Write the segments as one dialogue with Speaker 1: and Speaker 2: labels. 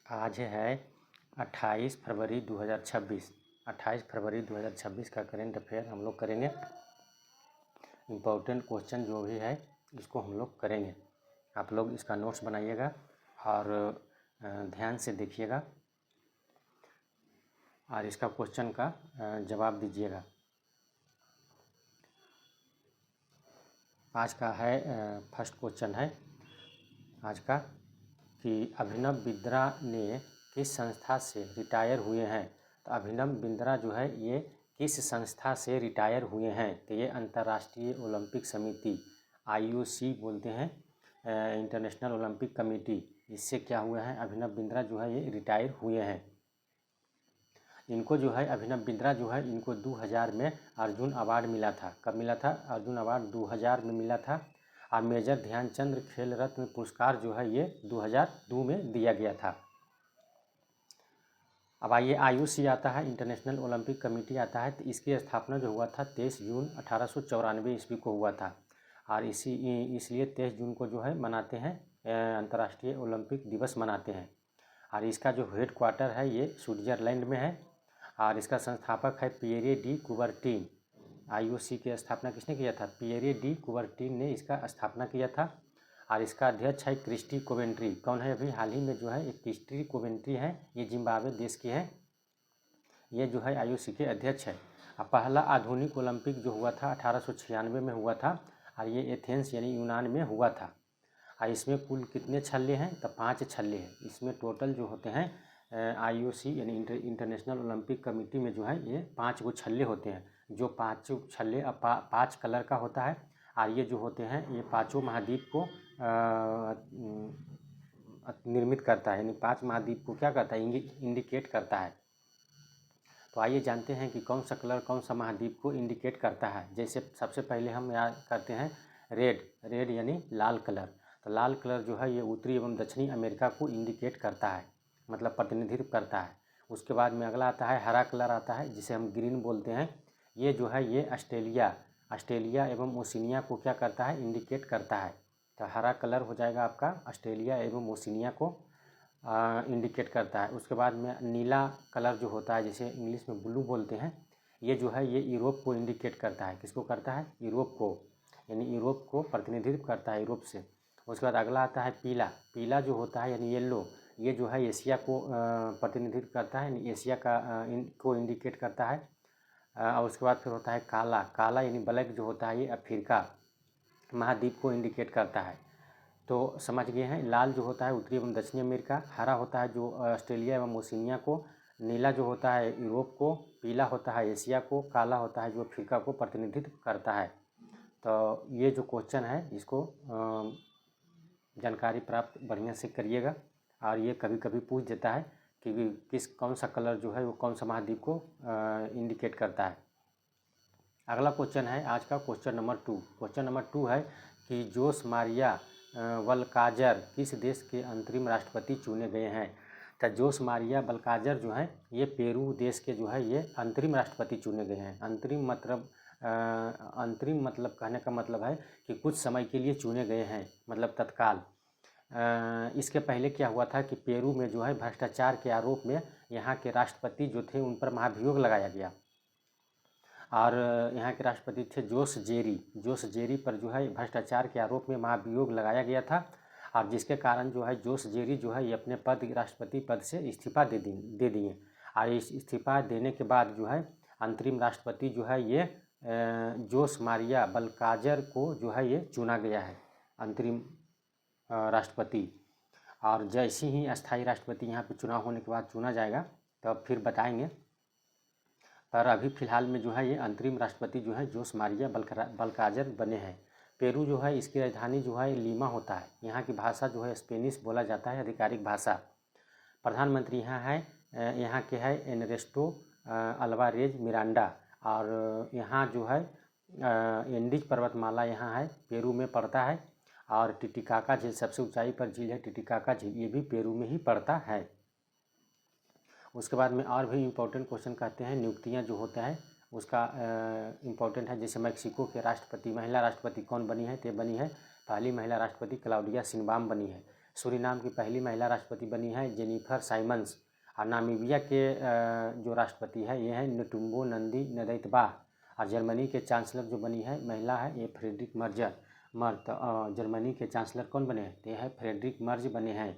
Speaker 1: आज है 28 फरवरी 2026। 28 फरवरी 2026 का करेंट अफेयर हम लोग करेंगे। इम्पोर्टेंट क्वेश्चन जो भी है इसको हम लोग करेंगे। आप लोग इसका नोट्स बनाइएगा और ध्यान से देखिएगा और इसका क्वेश्चन का जवाब दीजिएगा। आज का है फर्स्ट क्वेश्चन है आज का कि अभिनव बिंद्रा ने किस संस्था से रिटायर हुए हैं। तो अभिनव बिंद्रा जो है ये किस संस्था से रिटायर हुए हैं, तो ये अंतर्राष्ट्रीय ओलंपिक समिति IOC बोलते हैं, इंटरनेशनल ओलंपिक कमेटी, इससे क्या हुआ है अभिनव बिंद्रा जो है ये रिटायर हुए हैं। इनको जो है अभिनव बिंद्रा जो है इनको 2000 में अर्जुन अवार्ड मिला था। कब मिला था? अर्जुन अवार्ड 2000 में मिला था। और मेजर ध्यानचंद खेल रत्न पुरस्कार जो है ये 2002 में दिया गया था। अब आइए IOC आता है, इंटरनेशनल ओलंपिक कमेटी आता है। तो इसकी स्थापना जो हुआ था 23 जून 1894 ईस्वी को हुआ था। और इसलिए 23 जून को जो है मनाते हैं, अंतर्राष्ट्रीय ओलंपिक दिवस मनाते हैं। और इसका जो हेड क्वार्टर है ये स्विट्जरलैंड में है। और इसका संस्थापक है पियरे डी कुबर्टीन। IOC की स्थापना किसने किया था? पियरे डी कुबर्टीन ने इसका स्थापना किया था। और इसका अध्यक्ष है क्रिस्टी कोवेंट्री। कौन है? अभी हाल ही में जो है एक क्रिस्टी कोवेंट्री है, ये जिम्बाब्वे देश की है, ये जो है IOC के अध्यक्ष है। पहला आधुनिक ओलंपिक जो हुआ था 1896 में हुआ था और ये एथेंस यानी यूनान में हुआ था। और इसमें कुल कितने छल्ले हैं? तो 5 छल्ले हैं। इसमें टोटल जो होते हैं IOC यानी इंटरनेशनल ओलंपिक कमेटी में जो है ये 5 गो छल्ले होते हैं। जो 5 छल्ले 5 कलर का होता है। और ये जो होते हैं ये 5 महाद्वीप को निर्मित करता है, यानी 5 महाद्वीप को क्या करता है? इंडिकेट करता है। तो आइए जानते हैं कि कौन सा कलर कौन सा महाद्वीप को इंडिकेट करता है। जैसे सबसे पहले हम याद करते हैं रेड यानी लाल कलर। तो लाल कलर जो है ये उत्तरी एवं दक्षिणी अमेरिका को इंडिकेट करता है, मतलब प्रतिनिधित्व करता है। उसके बाद में अगला आता है हरा कलर आता है, जिसे हम ग्रीन बोलते हैं। ये जो है ये ऑस्ट्रेलिया एवं ओशिनिया को क्या करता है? इंडिकेट करता है। तो हरा कलर हो जाएगा आपका ऑस्ट्रेलिया एवं ओशिनिया को इंडिकेट करता है। उसके बाद में नीला कलर जो होता है, जिसे इंग्लिश में ब्लू बोलते हैं, ये जो है ये यूरोप को इंडिकेट करता है। किसको करता है? यूरोप को, यानी यूरोप को प्रतिनिधित्व करता है, यूरोप से। उसके बाद अगला आता है पीला जो होता है यानी येलो, ये जो है एशिया को प्रतिनिधित्व करता है, यानी एशिया को इंडिकेट करता है। और उसके बाद फिर होता है काला यानी ब्लैक जो होता है ये अफ्रीका महाद्वीप को इंडिकेट करता है। तो समझ गए हैं। लाल जो होता है उत्तरी एवं दक्षिणी अमेरिका, हरा होता है जो ऑस्ट्रेलिया एवं ओशिनिया को, नीला जो होता है यूरोप को, पीला होता है एशिया को, काला होता है जो अफ्रीका को प्रतिनिधित्व करता है। तो ये जो क्वेश्चन है इसको जानकारी प्राप्त बढ़िया से करिएगा। और ये कभी कभी पूछ देता है कि कौन सा कलर जो है वो कौन सा महाद्वीप को इंडिकेट करता है। अगला क्वेश्चन है आज का क्वेश्चन नंबर 2। क्वेश्चन नंबर 2 है कि जोस मारिया वल्काजर किस देश के अंतरिम राष्ट्रपति चुने गए हैं। तो जोस मारिया वल्काजर जो है ये पेरू देश के जो है ये अंतरिम राष्ट्रपति चुने गए हैं। अंतरिम मतलब कहने का मतलब है कि कुछ समय के लिए चुने गए हैं, मतलब तत्काल। इसके पहले क्या हुआ था कि पेरू में जो है भ्रष्टाचार के आरोप में यहाँ के राष्ट्रपति जो थे उन पर महाभियोग लगाया गया। और यहाँ के राष्ट्रपति थे जोस जेरी पर जो है भ्रष्टाचार के आरोप में महाभियोग लगाया गया था। और जिसके कारण जो है जोस जेरी जो है ये अपने राष्ट्रपति पद से इस्तीफा दे दिए। और इस इस्तीफा देने के बाद जो है अंतरिम राष्ट्रपति जो है ये जोस मारिया वल्काजर को जो है ये चुना गया है अंतरिम राष्ट्रपति। और जैसे ही अस्थायी राष्ट्रपति यहाँ पे चुनाव होने के बाद चुना जाएगा तब फिर बताएंगे। पर अभी फ़िलहाल में जो है ये अंतरिम राष्ट्रपति जो है जोस मारिया वल्काजर बने हैं। पेरू जो है इसकी राजधानी जो है लीमा होता है। यहाँ की भाषा जो है स्पेनिश बोला जाता है, आधिकारिक भाषा। प्रधानमंत्री यहाँ के है एनरेस्टो अल्वारेज मिरांडा। और यहाँ जो है एंडीज पर्वतमाला यहाँ है पेरू में पड़ता है। और टिटिकाका झील सबसे ऊंचाई पर झील है टिटिकाका झील, ये भी पेरू में ही पड़ता है। उसके बाद में और भी इम्पोर्टेंट क्वेश्चन कहते हैं नियुक्तियां जो होता है उसका इम्पोर्टेंट है। जैसे मैक्सिको के राष्ट्रपति महिला राष्ट्रपति कौन बनी है? तो बनी है पहली महिला राष्ट्रपति क्लाउडिया शिनबाम बनी है। सूरीनाम की पहली महिला राष्ट्रपति बनी है जेनिफर साइमंस। और नामीबिया के जो राष्ट्रपति है ये है नेटुम्बो नंदी नदैतबाह। और जर्मनी के चांसलर जो बनी है महिला है ये फ्रेडरिक मर्ज। जर्मनी के चांसलर कौन बने हैं? तो ये है फ्रेडरिक मर्ज बने हैं।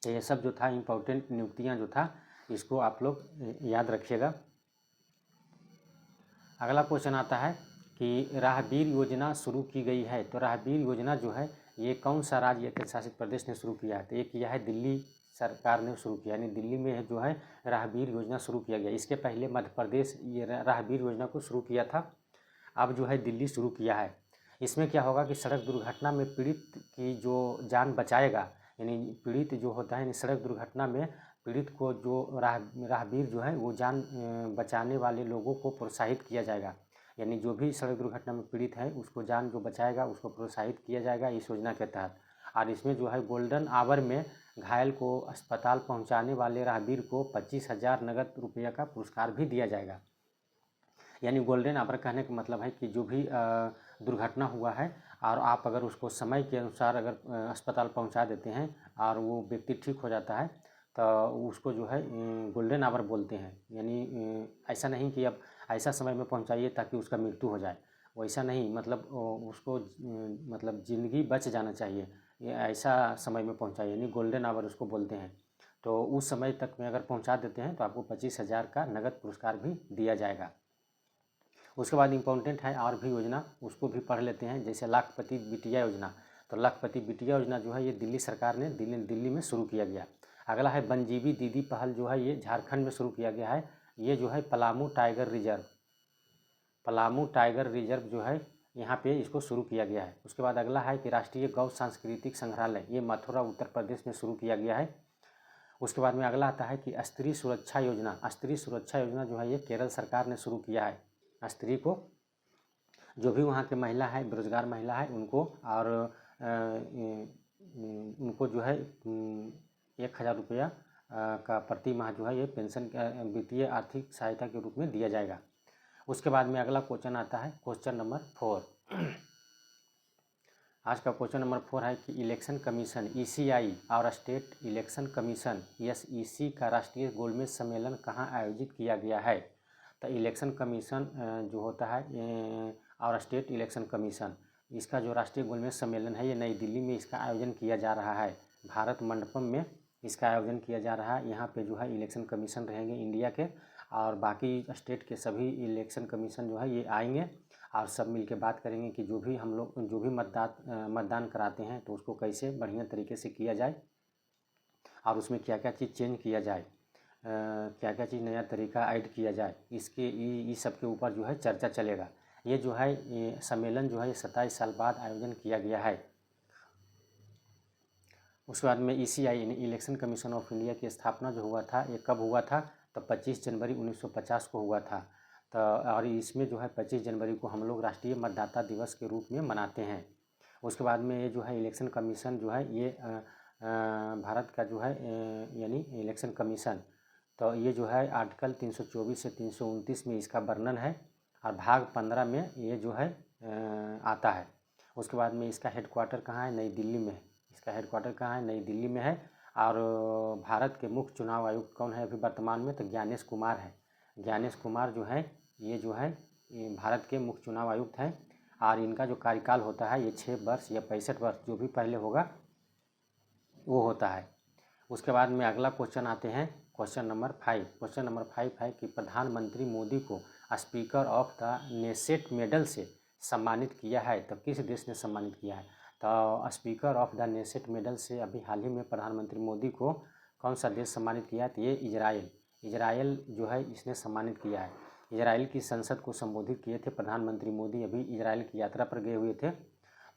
Speaker 1: तो ये सब जो था इम्पोर्टेंट नियुक्तियाँ जो था इसको आप लोग याद रखिएगा। अगला क्वेश्चन आता है कि राहगीर योजना शुरू की गई है। तो राहगीर योजना जो है ये कौन सा राज्य या केंद्र शासित प्रदेश ने शुरू किया है? तो ये किया है दिल्ली सरकार ने शुरू किया, यानी दिल्ली में जो है राहगीर योजना शुरू किया गया। इसके पहले मध्य प्रदेश ये राहगीर योजना को शुरू किया था, अब जो है दिल्ली शुरू किया है। इसमें क्या होगा कि सड़क दुर्घटना में पीड़ित की जो जान बचाएगा, यानी पीड़ित जो होता है यानी सड़क दुर्घटना में पीड़ित को जो राहगीर जो है वो जान बचाने वाले लोगों को प्रोत्साहित किया जाएगा। यानी जो भी सड़क दुर्घटना में पीड़ित है उसको जान जो बचाएगा उसको प्रोत्साहित किया जाएगा इस योजना के तहत। और इसमें जो है गोल्डन आवर में घायल को अस्पताल पहुंचाने वाले राहगीर को 25,000 नगद रुपये का पुरस्कार भी दिया जाएगा। यानी गोल्डन आवर कहने का मतलब है कि जो भी दुर्घटना हुआ है और आप अगर उसको समय के अनुसार अगर अस्पताल पहुंचा देते हैं और वो व्यक्ति ठीक हो जाता है तो उसको जो है गोल्डन आवर बोलते हैं। यानी ऐसा नहीं कि अब ऐसा समय में पहुंचाइए ताकि उसका मृत्यु हो जाए, वैसा नहीं, मतलब उसको मतलब ज़िंदगी बच जाना चाहिए, ये ऐसा समय में पहुंचाइए, यानी गोल्डन आवर उसको बोलते हैं। तो उस समय तक में अगर पहुंचा देते हैं तो आपको 25,000 का नगद पुरस्कार भी दिया जाएगा। उसके बाद इम्पोर्टेंट है और भी योजना, उसको भी पढ़ लेते हैं। जैसे लाखपति बिटिया योजना। तो लाखपति बिटिया योजना जो है ये दिल्ली सरकार ने दिल्ली में शुरू किया गया। अगला है बनजीवी दीदी पहल जो है ये झारखंड में शुरू किया गया है। ये जो है पलामू टाइगर रिजर्व जो है यहाँ पे इसको शुरू किया गया है। उसके बाद अगला है कि राष्ट्रीय गौ सांस्कृतिक संग्रहालय, ये मथुरा उत्तर प्रदेश में शुरू किया गया है। उसके बाद में अगला आता है कि स्त्री सुरक्षा योजना जो है ये केरल सरकार ने शुरू किया है। स्त्री को जो भी वहाँ के महिला है, बेरोजगार महिला है, उनको और उनको जो है 1,000 रुपया का प्रति माह जो है ये पेंशन वित्तीय आर्थिक सहायता के रूप में दिया जाएगा। उसके बाद में अगला क्वेश्चन आता है क्वेश्चन नंबर 4। आज का क्वेश्चन नंबर 4 है कि इलेक्शन कमीशन ECI और स्टेट इलेक्शन कमीशन SEC का राष्ट्रीय गोलमेज सम्मेलन कहाँ आयोजित किया गया है? तो इलेक्शन कमीशन जो होता है और स्टेट इलेक्शन कमीशन, इसका जो राष्ट्रीय गोलमेज सम्मेलन है ये नई दिल्ली में इसका आयोजन किया जा रहा है। भारत मंडपम में इसका आयोजन किया जा रहा है। यहाँ पे जो है इलेक्शन कमीशन रहेंगे इंडिया के, और बाकी स्टेट के सभी इलेक्शन कमीशन जो है ये आएंगे और सब मिल के बात करेंगे कि जो भी हम लोग जो भी मतदान कराते हैं तो उसको कैसे बढ़िया तरीके से किया जाए और उसमें क्या क्या चीज़ चेंज किया जाए, क्या क्या चीज़ नया तरीका ऐड किया जाए, इसके इस सब के ऊपर जो है चर्चा चलेगा। ये जो है ये सम्मेलन जो है 27 साल बाद आयोजन किया गया है। उसके बाद में ECI election commission of India की स्थापना जो हुआ था ये कब हुआ था? तो 25 जनवरी 1950 को हुआ था। तो और इसमें जो है 25 जनवरी को हम लोग राष्ट्रीय मतदाता दिवस के रूप में मनाते हैं। उसके बाद में ये जो है इलेक्शन कमीशन जो है ये भारत का जो है यानी इलेक्शन कमीशन, तो ये जो है आर्टिकल 324 से 329 में इसका वर्णन है और भाग 15 में ये जो है आता है। उसके बाद में इसका हेडक्वार्टर कहाँ है? नई दिल्ली में है। इसका हेडक्वार्टर कहाँ है? नई दिल्ली में है। और भारत के मुख्य चुनाव आयुक्त कौन है अभी वर्तमान में? तो ज्ञानेश कुमार है। ज्ञानेश कुमार जो है ये भारत के मुख्य चुनाव आयुक्त हैं और इनका जो कार्यकाल होता है ये 6 वर्ष या 65 वर्ष जो भी पहले होगा वो होता है। उसके बाद में अगला क्वेश्चन आते हैं क्वेश्चन नंबर 5। क्वेश्चन नंबर 5 है कि प्रधानमंत्री मोदी को speaker of the Knesset medal से सम्मानित किया है। तो किस देश ने सम्मानित किया है? तो speaker of the Knesset medal से अभी हाल ही में प्रधानमंत्री मोदी को कौन सा देश सम्मानित किया है? तो ये इजराइल जो है इसने सम्मानित किया है। इजराइल की संसद को संबोधित किए थे प्रधानमंत्री मोदी, अभी इजराइल की यात्रा पर गए हुए थे।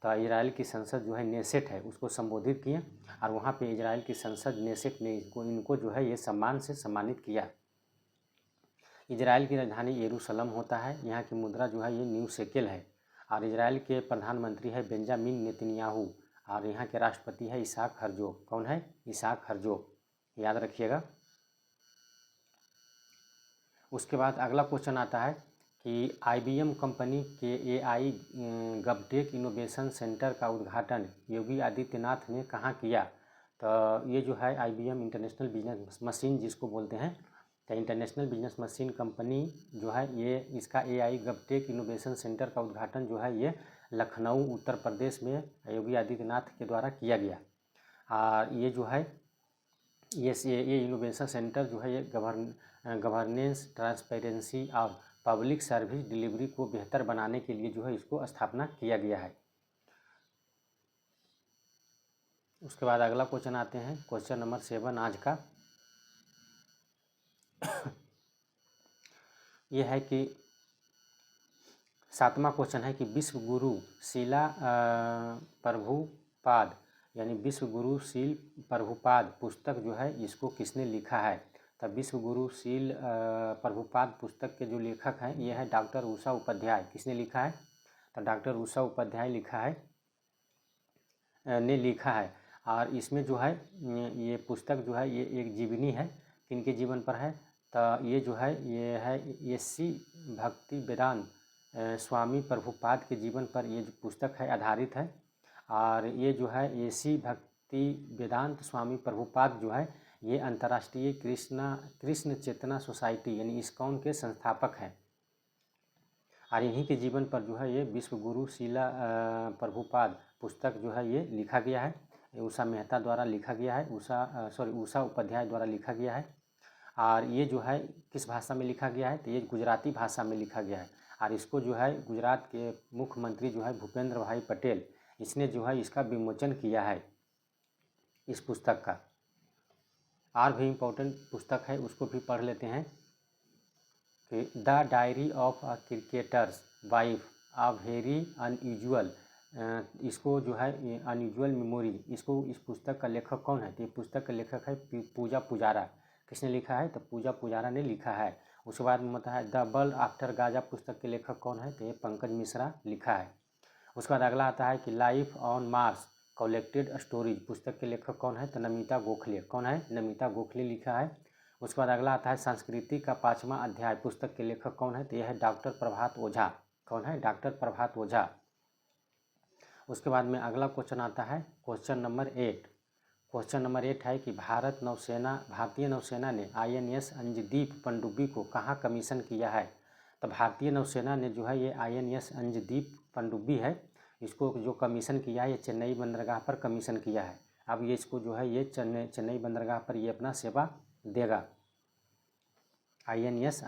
Speaker 1: तो इजराइल की संसद जो है नेसेट है उसको संबोधित किए और वहाँ पे इजराइल की संसद नेसेट ने इनको जो है ये सम्मान से सम्मानित किया। इजराइल की राजधानी यरूशलेम होता है। यहाँ की मुद्रा जो है ये न्यू शेकेल है। और इजराइल के प्रधानमंत्री है बेंजामिन नेतन्याहू और यहाँ के राष्ट्रपति है इसाक हर्जोग। कौन है? इसाक हर्जोग, याद रखिएगा। उसके बाद अगला क्वेश्चन आता है कि IBM कंपनी के AI गवटेक इनोवेशन सेंटर का उद्घाटन योगी आदित्यनाथ ने कहाँ किया? तो ये जो है IBM इंटरनेशनल बिजनेस मशीन जिसको बोलते हैं, तो इंटरनेशनल बिजनेस मशीन कंपनी जो है ये इसका AI गवटेक इनोवेशन सेंटर का उद्घाटन जो है ये लखनऊ उत्तर प्रदेश में योगी आदित्यनाथ के द्वारा किया गया। और ये जो है ये इनोवेशन सेंटर जो है ये गवर्नेंस, ट्रांसपेरेंसी और पब्लिक सर्विस डिलीवरी को बेहतर बनाने के लिए जो है इसको स्थापना किया गया है। उसके बाद अगला क्वेश्चन आते हैं, क्वेश्चन नंबर 7 आज का। ये है कि 7वां क्वेश्चन है कि विश्व गुरु शिला प्रभुपाद यानी विश्व गुरु शील प्रभुपाद पुस्तक जो है इसको किसने लिखा है। तो विश्व गुरु शील प्रभुपाद पुस्तक के जो लेखक हैं ये है डॉक्टर उषा उपाध्याय। किसने लिखा है? तो डॉक्टर उषा उपाध्याय ने लिखा है। और इसमें जो है ये पुस्तक जो है ये एक जीवनी है। किनके जीवन पर है? तो ये जो है ये है एस.सी. भक्ति वेदांत स्वामी प्रभुपाद के जीवन पर ये जो पुस्तक है आधारित है। और ये जो है एस.सी. भक्ति वेदांत स्वामी प्रभुपाद जो है ये अंतर्राष्ट्रीय कृष्ण चेतना सोसाइटी यानी इस्कॉन के संस्थापक हैं। और इन्हीं के जीवन पर जो है ये विश्व गुरु शिला प्रभुपाद पुस्तक जो है ये लिखा गया है। उषा मेहता द्वारा लिखा गया है, उषा उपाध्याय द्वारा लिखा गया है। और ये जो है किस भाषा में लिखा गया है? तो ये गुजराती भाषा में लिखा गया है। और इसको जो है गुजरात के मुख्यमंत्री जो है भूपेंद्र भाई पटेल इसने जो है इसका विमोचन किया है इस पुस्तक का। और भी इम्पोर्टेंट पुस्तक है उसको भी पढ़ लेते हैं कि the diary of a cricketers wife a very unusual, इसको जो है अनयूजुअल मेमोरी, इसको इस पुस्तक का लेखक कौन है? तो ये पुस्तक का लेखक है पूजा पुजारा। किसने लिखा है? तो पूजा पुजारा ने लिखा है। उसके बाद में होता है द वर्ल्ड आफ्टर गाजा पुस्तक के लेखक कौन है? तो ये पंकज मिश्रा लिखा है। उसके बाद अगला आता है कि life on Mars collected stories पुस्तक के लेखक कौन है? तो नमिता गोखले। कौन है? नमिता गोखले लिखा है। उसके बाद अगला आता है संस्कृति का 5वां अध्याय पुस्तक के लेखक कौन है? तो यह है डॉक्टर प्रभात ओझा। कौन है? डॉक्टर प्रभात ओझा। उसके बाद में अगला क्वेश्चन आता है क्वेश्चन नंबर 8। क्वेश्चन नंबर 8 है कि भारतीय नौसेना ने INS अंजदीप पनडुब्बी को कहाँ कमीशन किया है? तो भारतीय नौसेना ने जो है ये INS अंजदीप पनडुब्बी है इसको जो कमीशन किया है ये चेन्नई बंदरगाह पर कमीशन किया है। अब ये इसको जो है ये चेन्नई बंदरगाह पर ये अपना सेवा देगा। INS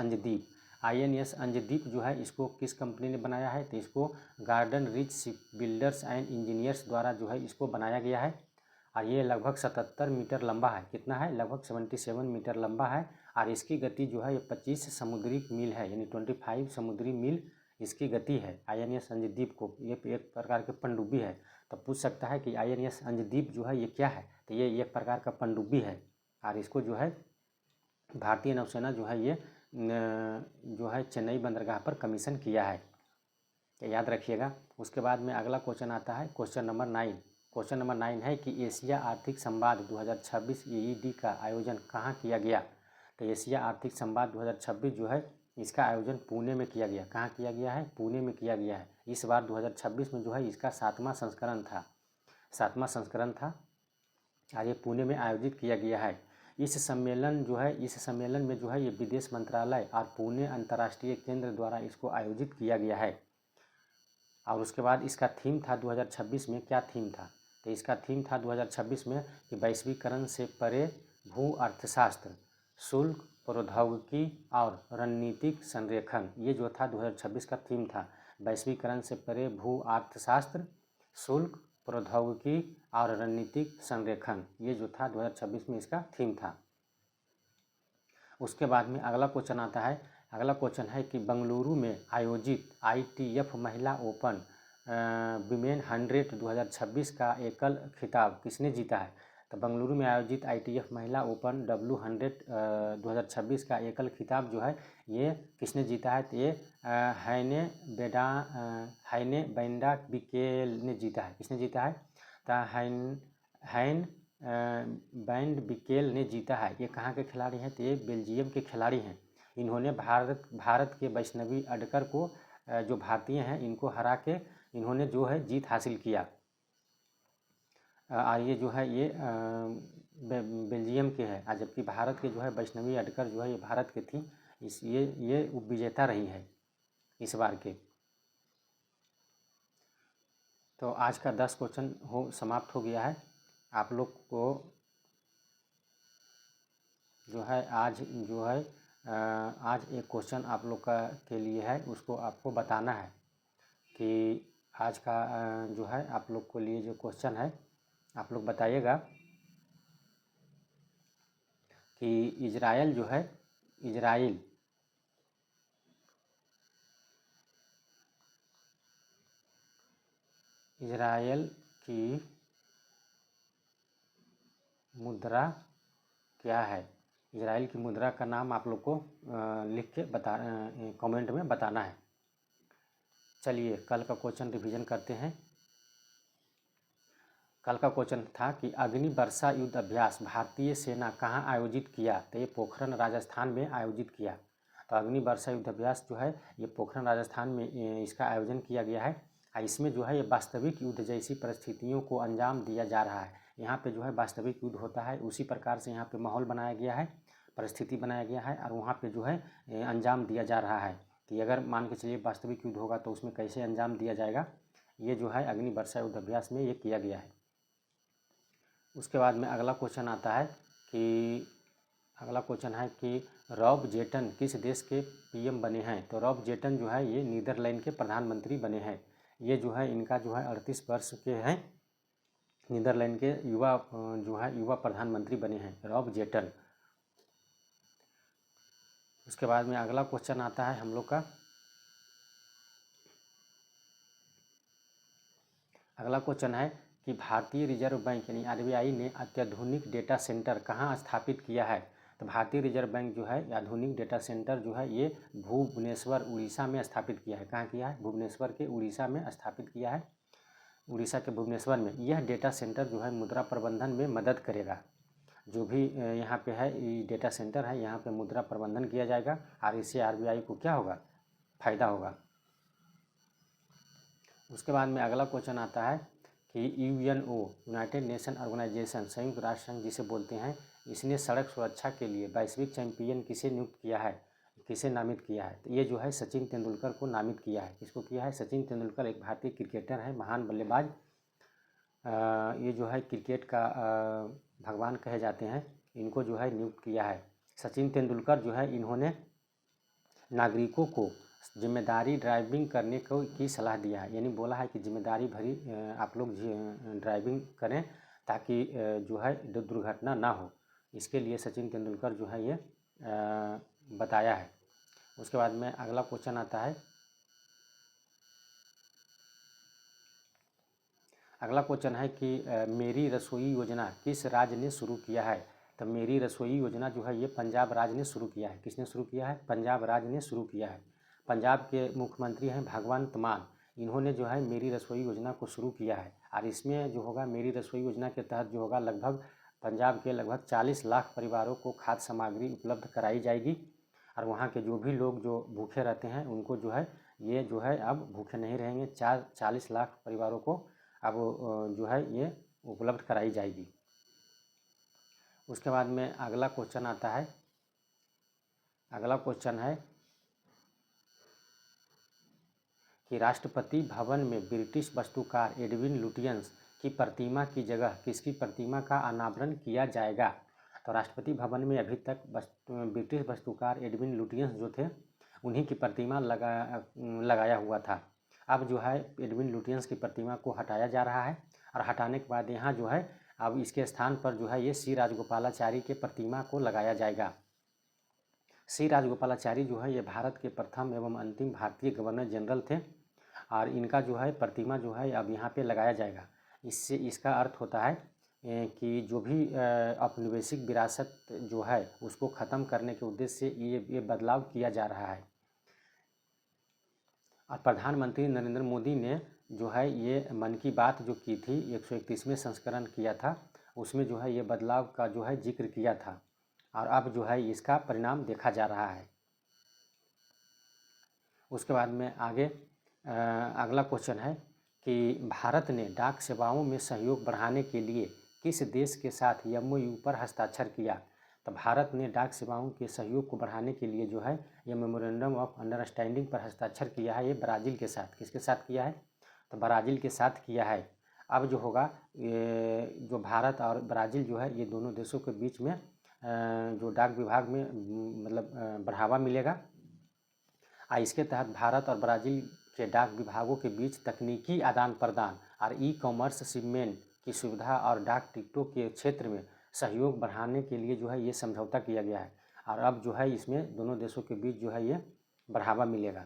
Speaker 1: अंजदीप जो है इसको किस कंपनी ने बनाया है? तो इसको garden rich ship builders and engineers द्वारा जो है इसको बनाया गया है। और ये लगभग 77 मीटर लंबा है। कितना है? लगभग 77 मीटर लंबा है। और इसकी गति जो है ये 25 समुद्री मील है यानी 25 समुद्री मील इसकी गति है। INS अंजदीप को ये एक प्रकार के पनडुब्बी है। तो पूछ सकता है कि INS अंजदीप जो है ये क्या है? तो ये एक प्रकार का पनडुब्बी है। और इसको जो है भारतीय नौसेना जो है ये जो है चेन्नई बंदरगाह पर कमीशन किया है, याद रखिएगा। उसके बाद में अगला क्वेश्चन आता है क्वेश्चन नंबर 9। क्वेश्चन नंबर 9 है कि एशिया आर्थिक संवाद 2026 AED का आयोजन कहाँ किया गया? तो एशिया आर्थिक संवाद 2026 जो है इसका आयोजन पुणे में किया गया। कहाँ किया गया है? पुणे में किया गया है। इस बार 2026 में जो है इसका 7वां संस्करण था और ये पुणे में आयोजित किया गया है। इस सम्मेलन में जो है ये विदेश मंत्रालय और पुणे अंतर्राष्ट्रीय केंद्र द्वारा इसको आयोजित किया गया है। और उसके बाद इसका थीम था 2026 में, क्या थीम था? तो इसका थीम था 2026 में कि वैश्वीकरण से परे भू अर्थशास्त्र, शुल्क, प्रौद्योगिकी और रणनीतिक संरेखन। ये जो था 2026 का थीम था, वैश्वीकरण से परे भू अर्थशास्त्र, शुल्क, प्रौद्योगिकी और रणनीतिक संरेखन। ये जो था 2026 में इसका थीम था। उसके बाद में अगला क्वेश्चन आता है। अगला क्वेश्चन है कि बेंगलुरु में आयोजित ITF महिला ओपन विमेन 100 2026 का एकल खिताब किसने जीता है? तो बेंगलुरु में आयोजित ITF महिला ओपन W100 2026 का एकल खिताब जो है ये किसने जीता है? तो ये हैने बैंडा बिकेल ने जीता है। किसने जीता है? तो हैन बैंड बिकेल ने जीता है। ये कहाँ के खिलाड़ी हैं? तो ये बेल्जियम के खिलाड़ी हैं। इन्होंने भारत के वैष्णवी अडकर को जो भारतीय हैं इनको हरा के इन्होंने जो है जीत हासिल किया। ये जो है ये बेल्जियम के है, और जबकि भारत के जो है वैष्णवी अडकर जो है ये भारत की थी। ये उप विजेता रही है इस बार के। तो आज का 10 क्वेश्चन समाप्त हो गया है। आप लोग को जो है आज जो है आज एक क्वेश्चन आप लोग का के लिए है, उसको आपको बताना है कि आज का जो है आप लोग के लिए जो क्वेश्चन है आप लोग बताइएगा कि इजराइल जो है इजराइल की मुद्रा क्या है। इजराइल की मुद्रा का नाम आप लोग को लिख के कमेंट में बताना है। चलिए कल का क्वेश्चन रिवीजन करते हैं। कल का क्वेश्चन था कि अग्नि वर्षा युद्ध अभ्यास भारतीय सेना कहाँ आयोजित किया। तो ये पोखरण राजस्थान में आयोजित किया। तो अग्नि वर्षा युद्ध अभ्यास जो है ये पोखरण राजस्थान में इसका आयोजन किया गया है। इसमें जो है ये वास्तविक युद्ध जैसी परिस्थितियों को अंजाम दिया जा रहा है। यहाँ पे जो है वास्तविक युद्ध होता है, उसी प्रकार से यहाँ पे माहौल बनाया गया है, परिस्थिति बनाया गया है, और वहाँ पे जो है अंजाम दिया जा रहा है कि अगर मान के चलिए वास्तविक युद्ध होगा तो उसमें कैसे अंजाम दिया जाएगा। ये जो है अग्नि वर्षा युद्ध अभ्यास में ये किया गया है। उसके बाद में अगला क्वेश्चन आता है कि रॉब जेटन किस देश के पीएम बने हैं। तो रॉब जेटन जो है ये नीदरलैंड के प्रधानमंत्री बने हैं। ये जो है इनका जो है 38 वर्ष के हैं, नीदरलैंड के युवा प्रधानमंत्री बने हैं रॉब जेटन। उसके बाद में अगला क्वेश्चन आता है हम लोग का। अगला क्वेश्चन है कि भारतीय रिजर्व बैंक यानी आरबीआई ने अत्याधुनिक डेटा सेंटर कहाँ स्थापित किया है। तो भारतीय रिजर्व बैंक जो है आधुनिक डेटा सेंटर जो है ये भुवनेश्वर उड़ीसा में स्थापित किया है। कहाँ किया है? भुवनेश्वर के उड़ीसा में स्थापित किया है। उड़ीसा के भुवनेश्वर में यह डेटा सेंटर जो है मुद्रा प्रबंधन में मदद करेगा। जो भी यहाँ पे है डेटा सेंटर है, यहाँ पे मुद्रा प्रबंधन किया जाएगा और इससे आरबीआई को क्या होगा? फायदा होगा। उसके बाद में अगला क्वेश्चन आता है कि यूएनओ यूनाइटेड नेशन ऑर्गेनाइजेशन संयुक्त राष्ट्र संघ जिसे बोलते हैं, इसने सड़क सुरक्षा के लिए वैश्विक चैंपियन किसे नियुक्त किया है, किसे नामित किया है। तो ये जो है सचिन तेंदुलकर को नामित किया है। किसको किया है? सचिन तेंदुलकर एक भारतीय क्रिकेटर है, महान बल्लेबाज। ये जो है क्रिकेट का भगवान कहे जाते हैं। इनको जो है नियुक्त किया है। सचिन तेंदुलकर जो है इन्होंने नागरिकों को जिम्मेदारी ड्राइविंग करने की सलाह दिया है। यानी बोला है कि जिम्मेदारी भरी आप लोग ड्राइविंग करें ताकि जो है दुर्घटना ना हो। इसके लिए सचिन तेंदुलकर जो है ये बताया है। उसके बाद में अगला क्वेश्चन आता है। अगला क्वेश्चन है कि मेरी रसोई योजना किस राज्य ने शुरू किया है। तो मेरी रसोई योजना जो है ये पंजाब राज्य ने शुरू किया है। किसने शुरू किया है? पंजाब राज्य ने शुरू किया है। पंजाब के मुख्यमंत्री हैं भगवंत मान। इन्होंने जो है मेरी रसोई योजना को शुरू किया है। और इसमें जो होगा मेरी रसोई योजना के तहत जो होगा लगभग पंजाब के लगभग 40 लाख परिवारों को खाद्य सामग्री उपलब्ध कराई जाएगी। और वहाँ के जो भी लोग जो भूखे रहते हैं उनको जो है ये जो है अब भूखे नहीं रहेंगे। 40 लाख परिवारों को अब जो है ये उपलब्ध कराई जाएगी। उसके बाद में अगला क्वेश्चन आता है। अगला क्वेश्चन है कि राष्ट्रपति भवन में ब्रिटिश वास्तुकार एडविन लुटियंस की प्रतिमा की जगह किसकी प्रतिमा का अनावरण किया जाएगा। तो राष्ट्रपति भवन में अभी तक ब्रिटिश वास्तुकार एडविन लुटियंस जो थे उन्हीं की प्रतिमा लगाया हुआ था। अब जो है एडविन लुटियंस की प्रतिमा को हटाया जा रहा है और हटाने के बाद यहाँ जो है अब इसके स्थान पर जो है ये सी राजगोपालाचारी के प्रतिमा को लगाया जाएगा। सी राजगोपालाचारी जो है ये भारत के प्रथम एवं अंतिम भारतीय गवर्नर जनरल थे और इनका जो है प्रतिमा जो है अब यहाँ पे लगाया जाएगा। इससे इसका अर्थ होता है कि जो भी औपनिवेशिक विरासत जो है उसको ख़त्म करने के उद्देश्य से ये बदलाव किया जा रहा है। और प्रधानमंत्री नरेंद्र मोदी ने जो है ये मन की बात जो की थी 131वें संस्करण किया था, उसमें जो है ये बदलाव का जो है जिक्र किया था और अब जो है इसका परिणाम देखा जा रहा है। उसके बाद में आगे अगला क्वेश्चन है कि भारत ने डाक सेवाओं में सहयोग बढ़ाने के लिए किस देश के साथ MOU पर हस्ताक्षर किया? तो भारत ने डाक सेवाओं के सहयोग को बढ़ाने के लिए जो है ये मेमोरेंडम ऑफ अंडरस्टैंडिंग पर हस्ताक्षर किया है। ये ब्राज़ील के साथ, किसके साथ किया है? तो ब्राज़ील के साथ किया है। अब जो होगा ये जो भारत और ब्राज़ील जो है ये दोनों देशों के बीच में जो डाक विभाग में मतलब बढ़ावा मिलेगा। इसके तहत भारत और ब्राज़ील के डाक विभागों के बीच तकनीकी आदान प्रदान और ई-कॉमर्स शिपमेंट की सुविधा और डाक टिकटों के क्षेत्र में सहयोग बढ़ाने के लिए जो है ये समझौता किया गया है। और अब जो है इसमें दोनों देशों के बीच जो है ये बढ़ावा मिलेगा।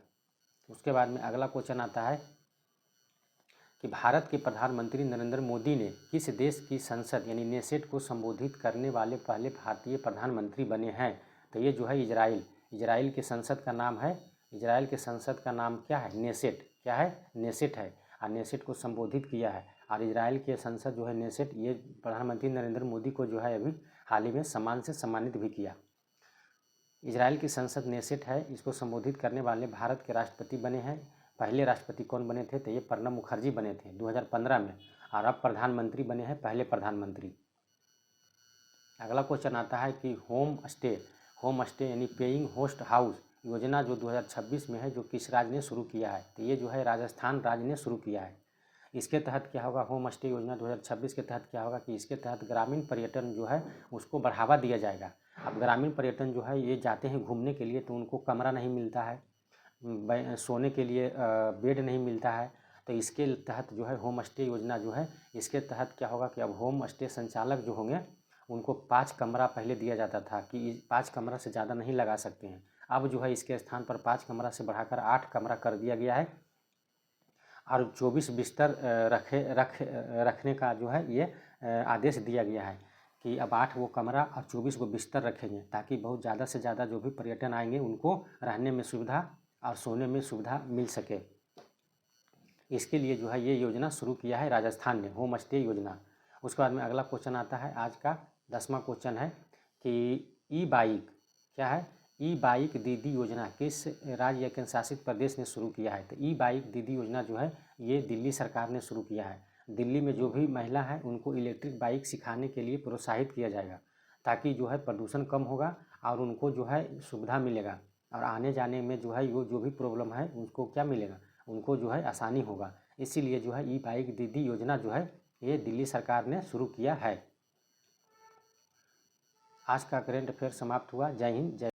Speaker 1: उसके बाद में अगला क्वेश्चन आता है कि भारत के प्रधानमंत्री नरेंद्र मोदी ने किस देश की संसद यानी नेसेट को संबोधित करने वाले पहले भारतीय प्रधानमंत्री बने हैं? तो ये जो है इजराइल। इजराइल की संसद का नाम है, इजराइल के संसद का नाम क्या है? नेसेट। क्या है? नेसेट है। और नेसेट को संबोधित किया है। और इजराइल के संसद जो है नेसेट, ये प्रधानमंत्री नरेंद्र मोदी को जो है अभी हाल ही में सम्मान से सम्मानित भी किया। इजराइल की संसद नेसेट है, इसको संबोधित करने वाले भारत के राष्ट्रपति बने हैं। पहले राष्ट्रपति कौन बने थे? तो ये प्रणब मुखर्जी बने थे 2015 में। और अब प्रधानमंत्री बने हैं पहले प्रधानमंत्री। अगला क्वेश्चन आता है कि होम स्टे यानी पेइंग होस्ट हाउस योजना जो 2026 में है, जो किस राज्य ने शुरू किया है? तो ये जो है राजस्थान राज्य ने शुरू किया है। इसके तहत क्या होगा? होम स्टे योजना 2026 के तहत क्या होगा कि इसके तहत ग्रामीण पर्यटन जो है उसको बढ़ावा दिया जाएगा। अब ग्रामीण पर्यटन जो है ये जाते हैं घूमने के लिए, तो उनको कमरा नहीं मिलता है, सोने के लिए बेड नहीं मिलता है। तो इसके तहत जो है होम स्टे योजना जो है, इसके तहत क्या होगा कि अब होम स्टे संचालक जो होंगे उनको 5 कमरा पहले दिया जाता था कि 5 कमरा से ज़्यादा नहीं लगा सकते हैं। अब जो है इसके स्थान पर 5 कमरा से बढ़ाकर 8 कमरा कर दिया गया है। और 24 बिस्तर रखने का जो है ये आदेश दिया गया है कि अब 8 वो कमरा और 24 वो बिस्तर रखेंगे, ताकि बहुत ज़्यादा से ज़्यादा जो भी पर्यटन आएंगे उनको रहने में सुविधा और सोने में सुविधा मिल सके। इसके लिए जो है ये योजना शुरू किया है राजस्थान ने, होम स्टे योजना। उसके बाद में अगला क्वेश्चन आता है, आज का 10वां क्वेश्चन है कि ई बाइक क्या है? ई बाइक दीदी योजना किस राज्य या केंद्र शासित प्रदेश ने शुरू किया है? तो ई बाइक दीदी योजना जो है ये दिल्ली सरकार ने शुरू किया है। दिल्ली में जो भी महिला है उनको इलेक्ट्रिक बाइक सिखाने के लिए प्रोत्साहित किया जाएगा, ताकि जो है प्रदूषण कम होगा और उनको जो है सुविधा मिलेगा, और आने जाने में जो है वो जो भी प्रॉब्लम है उनको क्या मिलेगा? उनको जो है आसानी होगा। इसीलिए जो है ई बाइक दीदी योजना जो है ये दिल्ली सरकार ने शुरू किया है। आज का करंट अफेयर समाप्त हुआ। जय हिंद, जय